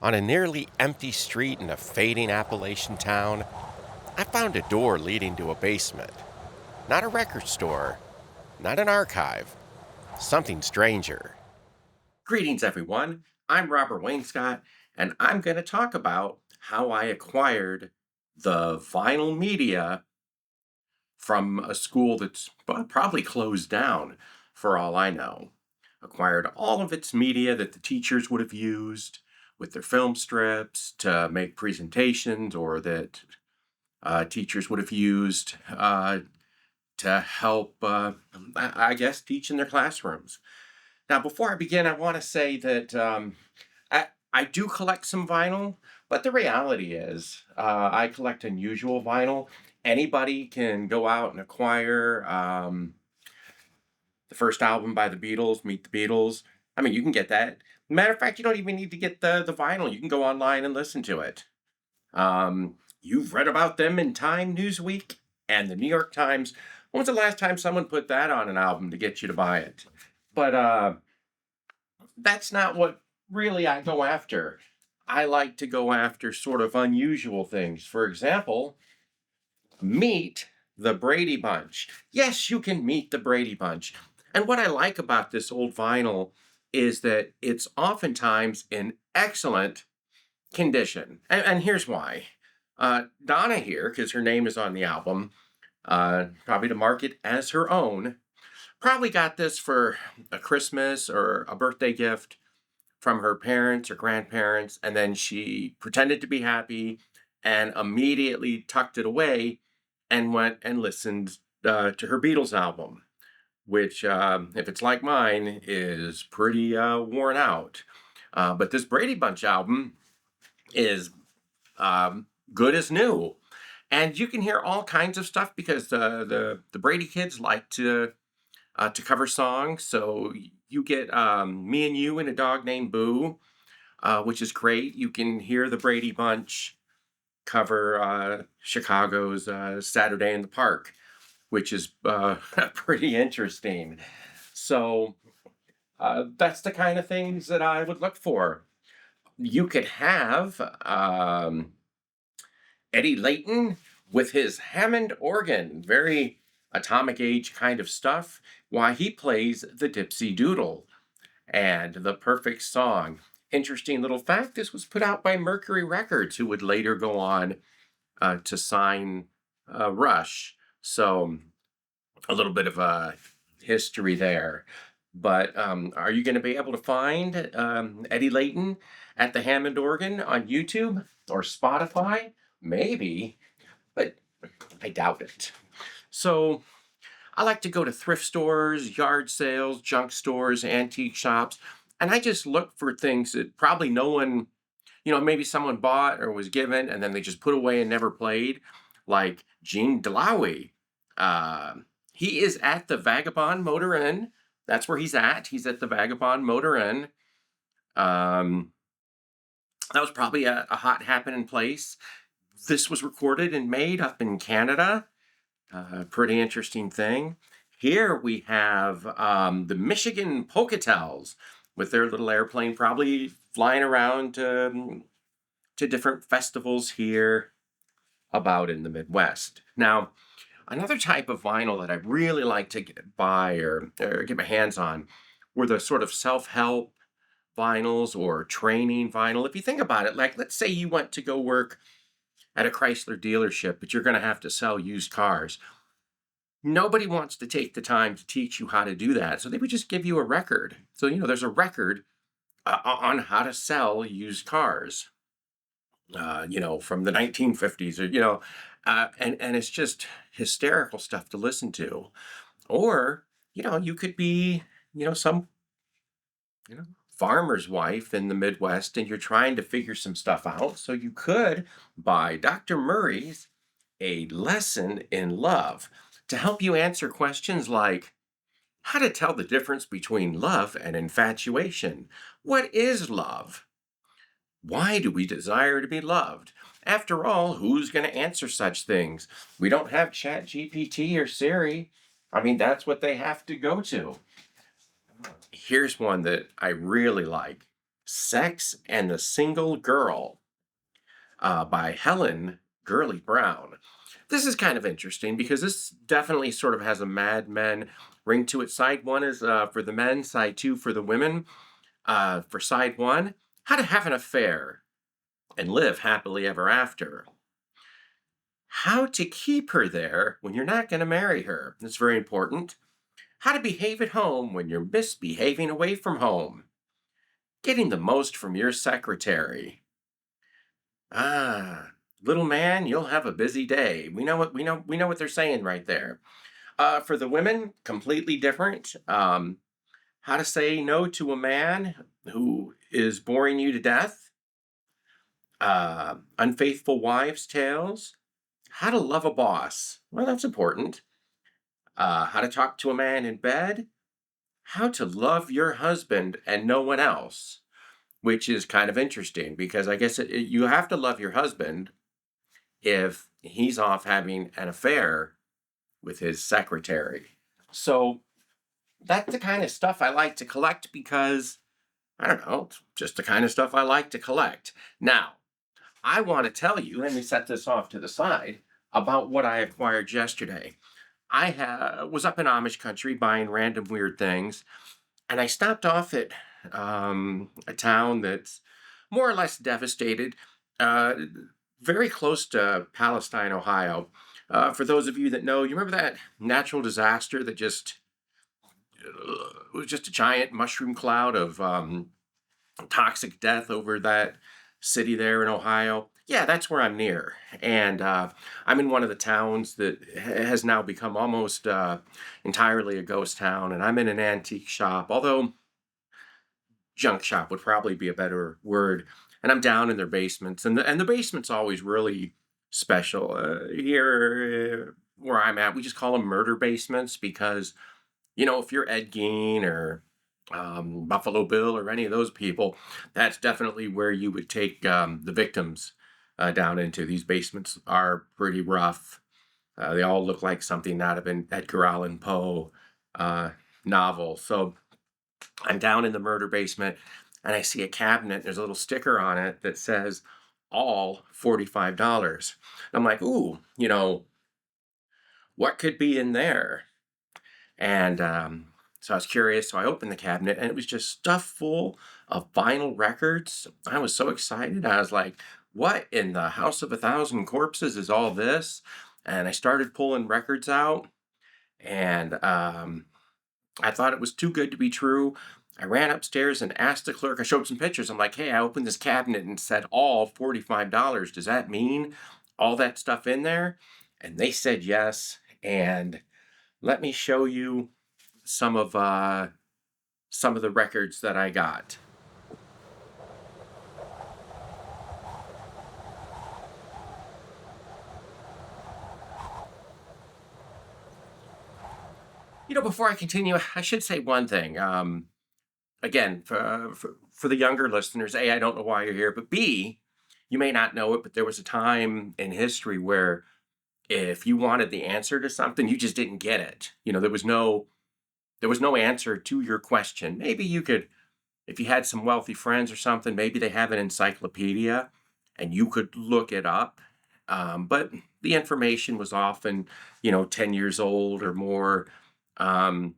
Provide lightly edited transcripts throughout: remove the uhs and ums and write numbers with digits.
On a nearly empty street in a fading Appalachian town, I found a door leading to a basement. Not a record store, not an archive, something stranger. Greetings, everyone. I'm Robert Wainscott, and I'm going to talk about how I acquired the vinyl media from a school that's probably closed down, for all I know. Acquired all of its media that the teachers would have used with their film strips to make presentations, or that teachers would have used to help, I guess, teach in their classrooms. Now, before I begin, I want to say that I do collect some vinyl, but the reality is I collect unusual vinyl. Anybody can go out and acquire the first album by the Beatles, Meet the Beatles. I mean, you can get that. Matter of fact, you don't even need to get the vinyl. You can go online and listen to it. You've read about them in Time, Newsweek, and the New York Times. When was the last time someone put that on an album to get you to buy it? But that's not what really I go after. I like to go after sort of unusual things. For example, meet the Brady Bunch. Yes, you can meet the Brady Bunch. And what I like about this old vinyl is that it's oftentimes in excellent condition. And here's why. Donna here, because her name is on the album, probably to market as her own, probably got this for a Christmas or a birthday gift from her parents or grandparents, and then she pretended to be happy and immediately tucked it away and went and listened to her Beatles album, which, if it's like mine, is pretty worn out. But this Brady Bunch album is good as new. And you can hear all kinds of stuff because the Brady kids like to cover songs. So you get Me and You and a Dog Named Boo, which is great. You can hear the Brady Bunch cover Chicago's Saturday in the Park, which is pretty interesting. So that's the kind of things that I would look for. You could have Eddie Layton with his Hammond organ, very atomic age kind of stuff, while he plays the Dipsy Doodle and the perfect song. Interesting little fact, this was put out by Mercury Records, who would later go on to sign Rush. So a little bit of a history there. But are you going to be able to find Eddie Layton at the Hammond organ on YouTube or Spotify? Maybe, but I doubt it. So I like to go to thrift stores, yard sales, junk stores, antique shops, and I just look for things that probably no one, maybe someone bought or was given and then they just put away and never played, like Gene Delawy. Uh, he is at the Vagabond Motor Inn. That's where he's at. He's at the Vagabond Motor Inn. Um, that was probably a hot happening place. This was recorded and made up in Canada. Pretty interesting thing. Here we have the Michigan Pocatels with their little airplane, probably flying around to different festivals here about in the Midwest. Now, another type of vinyl that I really like to buy or get my hands on were the sort of self-help vinyls or training vinyl. If you think about it, like let's say you went to go work at a Chrysler dealership, but you're going to have to sell used cars. Nobody wants to take the time to teach you how to do that. So they would just give you a record. So, there's a record on how to sell used cars, from the 1950s or, and it's just hysterical stuff to listen to. Or, you could be, some, farmer's wife in the Midwest and you're trying to figure some stuff out. So you could buy Dr. Murray's A Lesson in Love to help you answer questions like how to tell the difference between love and infatuation. What is love? Why do we desire to be loved? After all, who's going to answer such things? We don't have Chat GPT or Siri. I mean, that's what they have to go to. Here's one that I really like. Sex and the Single Girl by Helen Gurley Brown. This is kind of interesting because this definitely sort of has a Mad Men ring to it. Side one is for the men, side two for the women. For side one, how to have an affair and live happily ever after. How to keep her there when you're not going to marry her. That's very important. How to behave at home when you're misbehaving away from home. Getting the most from your secretary. Ah, little man, you'll have a busy day. We know what they're saying right there. For the women, completely different. How to say no to a man who is boring you to death. Unfaithful wives' tales. How to love a boss. Well, that's important. How to talk to a man in bed. How to love your husband and no one else, which is kind of interesting because I guess you have to love your husband if he's off having an affair with his secretary. So that's the kind of stuff I like to collect because I don't know, it's just the kind of stuff I like to collect. Now, I want to tell you, let me set this off to the side about what I acquired yesterday. Was up in Amish country buying random weird things, and I stopped off at a town that's more or less devastated, uh, very close to Palestine, Ohio. For those of you that know, you remember that natural disaster that just it was just a giant mushroom cloud of toxic death over that city there in Ohio. Yeah, that's where I'm near. And I'm in one of the towns that has now become almost entirely a ghost town. And I'm in an antique shop, although junk shop would probably be a better word. And I'm down in their basements. And the basement's always really special. Here where I'm at, we just call them murder basements because if you're Ed Gein or Buffalo Bill or any of those people, that's definitely where you would take the victims down into. These basements are pretty rough. They all look like something out of an Edgar Allan Poe uh, novel. So I'm down in the murder basement and I see a cabinet. There's a little sticker on it that says all $45. I'm like, ooh, what could be in there? And so I was curious. So I opened the cabinet and it was just stuffed full of vinyl records. I was so excited. I was like, what in the House of a Thousand Corpses is all this? And I started pulling records out and I thought it was too good to be true. I ran upstairs and asked the clerk. I showed some pictures. I'm like, hey, I opened this cabinet and it said all $45. Does that mean all that stuff in there? And they said yes. And let me show you some of the records that I got. Before I continue, I should say one thing. Again, for the younger listeners, A, I don't know why you're here, but B, you may not know it, but there was a time in history where if you wanted the answer to something, you just didn't get it. There was no answer to your question. Maybe you could, if you had some wealthy friends or something, maybe they have an encyclopedia and you could look it up. But the information was often, 10 years old or more. Um,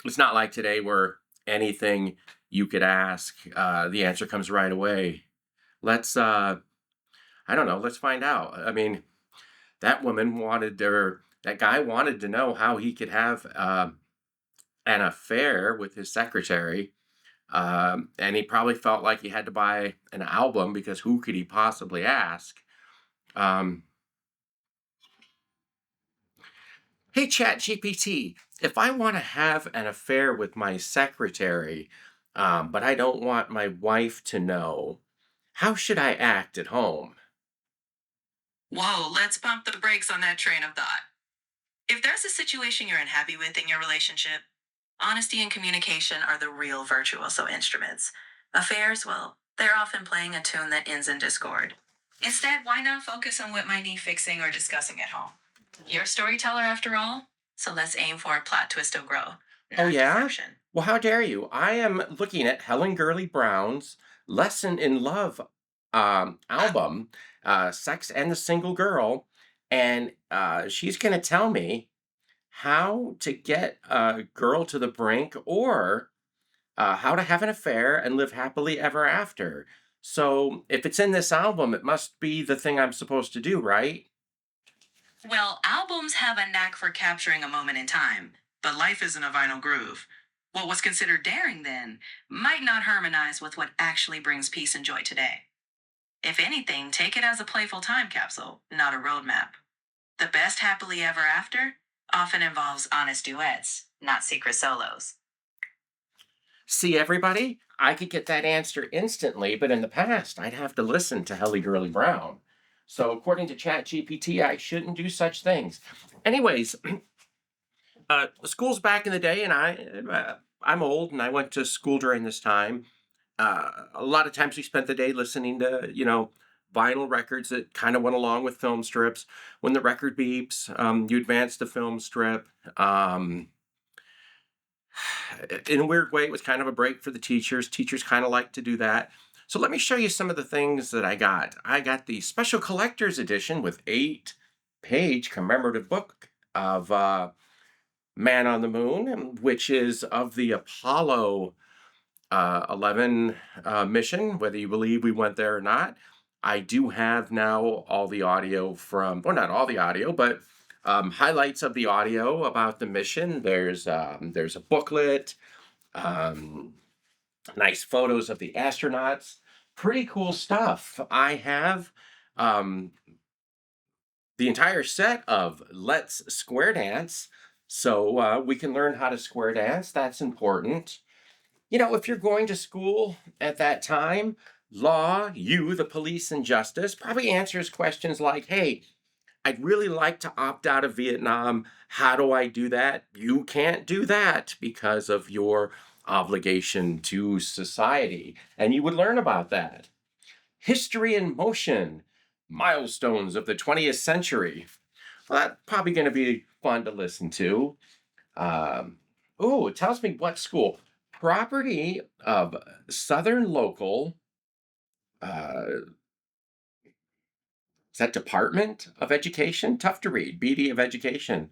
it's not like today where anything you could ask, the answer comes right away. Let's, I don't know, let's find out. I mean, that guy wanted to know how he could have an affair with his secretary. And he probably felt like he had to buy an album because who could he possibly ask? Um, hey, Chat GPT, if I want to have an affair with my secretary, but I don't want my wife to know, how should I act at home? Whoa, let's pump the brakes on that train of thought. If there's a situation you're unhappy with in your relationship, honesty and communication are the real virtuoso instruments. Affairs, well, they're often playing a tune that ends in discord. Instead, why not focus on what might need fixing or discussing at home? You're a storyteller after all, so let's aim for a plot twist of growth, Oh, not yeah? deception. Well, how dare you? I am looking at Helen Gurley Brown's. Lesson in Love album, Sex and the Single Girl. And she's going to tell me how to get a girl to the brink or how to have an affair and live happily ever after. So if it's in this album, it must be the thing I'm supposed to do, right? Well, albums have a knack for capturing a moment in time, but life isn't a vinyl groove. What was considered daring then might not harmonize with what actually brings peace and joy today. If anything, take it as a playful time capsule, not a roadmap. The best happily ever after often involves honest duets, not secret solos. See, everybody, I could get that answer instantly, but in the past, I'd have to listen to Helly Girly Brown. So, according to ChatGPT, I shouldn't do such things. Anyways, school's back in the day, and I'm old, and I went to school during this time. A lot of times we spent the day listening to, vinyl records that kind of went along with film strips. When the record beeps, you advance the film strip. In a weird way, it was kind of a break for the teachers. Teachers kind of like to do that. So let me show you some of the things that I got. I got the special collector's edition with 8-page commemorative book of Man on the Moon, which is of the Apollo 11 mission, whether you believe we went there or not. I do have now all the audio from, well, not all the audio, but highlights of the audio about the mission. There's a booklet, um, nice photos of the astronauts, pretty cool stuff. I have um, the entire set of Let's Square Dance, so we can learn how to square dance. That's important. If you're going to school at that time, law, you, the police, and justice probably answers questions like, hey, I'd really like to opt out of Vietnam. How do I do that? You can't do that because of your obligation to society. And you would learn about that. History in motion, milestones of the 20th century. Well, that's probably going to be fun to listen to. It tells me what school. Property of Southern Local, is that Department of Education? Tough to read. BD of Education.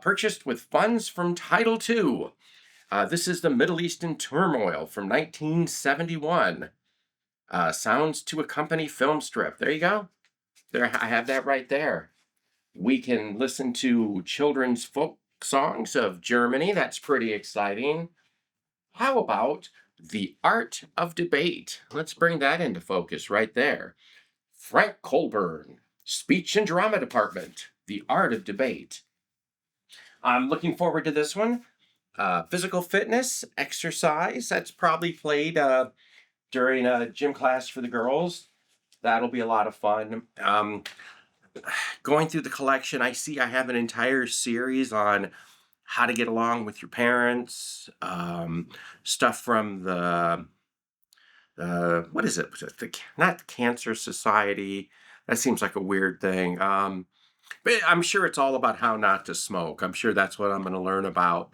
Purchased with funds from Title II. This is the Middle Eastern Turmoil from 1971. Sounds to Accompany film strip. There you go. There, I have that right there. We can listen to children's folk songs of Germany. That's pretty exciting. How about The Art of Debate? Let's bring that into focus right there. Frank Colburn, Speech and Drama Department, The Art of Debate. I'm looking forward to this one. Physical fitness, exercise. That's probably played during a gym class for the girls. That'll be a lot of fun. Going through the collection, I see I have an entire series on how to get along with your parents, stuff from what is it? Not the Cancer Society. That seems like a weird thing. But I'm sure it's all about how not to smoke. I'm sure that's what I'm going to learn about.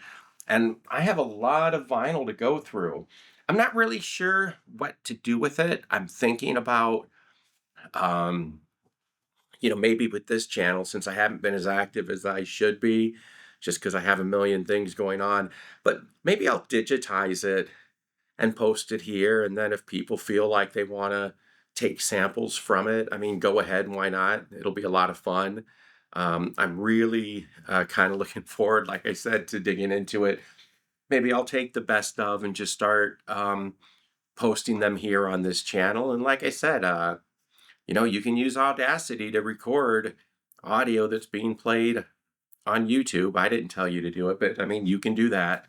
And I have a lot of vinyl to go through. I'm not really sure what to do with it. I'm thinking about, um, maybe with this channel, since I haven't been as active as I should be, just because I have a million things going on. But maybe I'll digitize it and post it here. And then if people feel like they want to take samples from it, I mean, go ahead and why not? It'll be a lot of fun. I'm really kind of looking forward, like I said, to digging into it. Maybe I'll take the best of and just start posting them here on this channel. And like I said, you can use Audacity to record audio that's being played on YouTube. I didn't tell you to do it, but I mean, you can do that.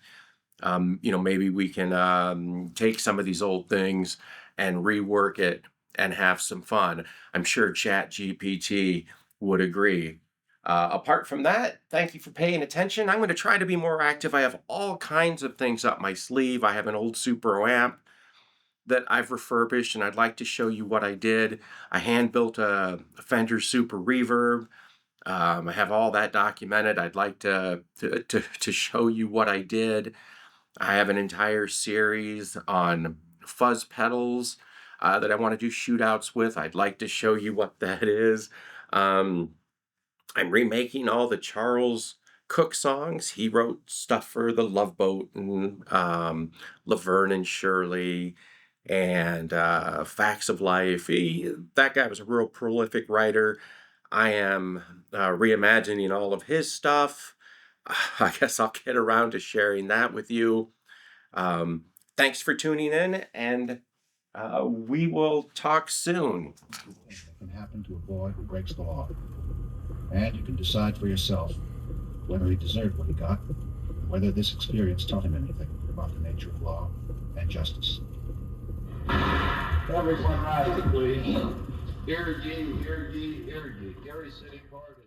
Maybe we can take some of these old things and rework it and have some fun. I'm sure ChatGPT would agree. Apart from that, thank you for paying attention. I'm going to try to be more active. I have all kinds of things up my sleeve. I have an old Super amp that I've refurbished, and I'd like to show you what I did. I hand built a Fender Super Reverb. I have all that documented. I'd like to show you what I did. I have an entire series on fuzz pedals that I want to do shootouts with. I'd like to show you what that is. Um, I'm remaking all the Charles Cook songs. He wrote stuff for The Love Boat and Laverne and Shirley and Facts of Life. That guy was a real prolific writer. I am reimagining all of his stuff. I guess I'll get around to sharing that with you. Um, Thanks for tuning in, and we will talk soon. That can happen to a boy who breaks the law. And you can decide for yourself whether he deserved what he got, and whether this experience taught him anything about the nature of law and justice. Everyone rise, please. Here ye, here ye, here ye. Gary City Court is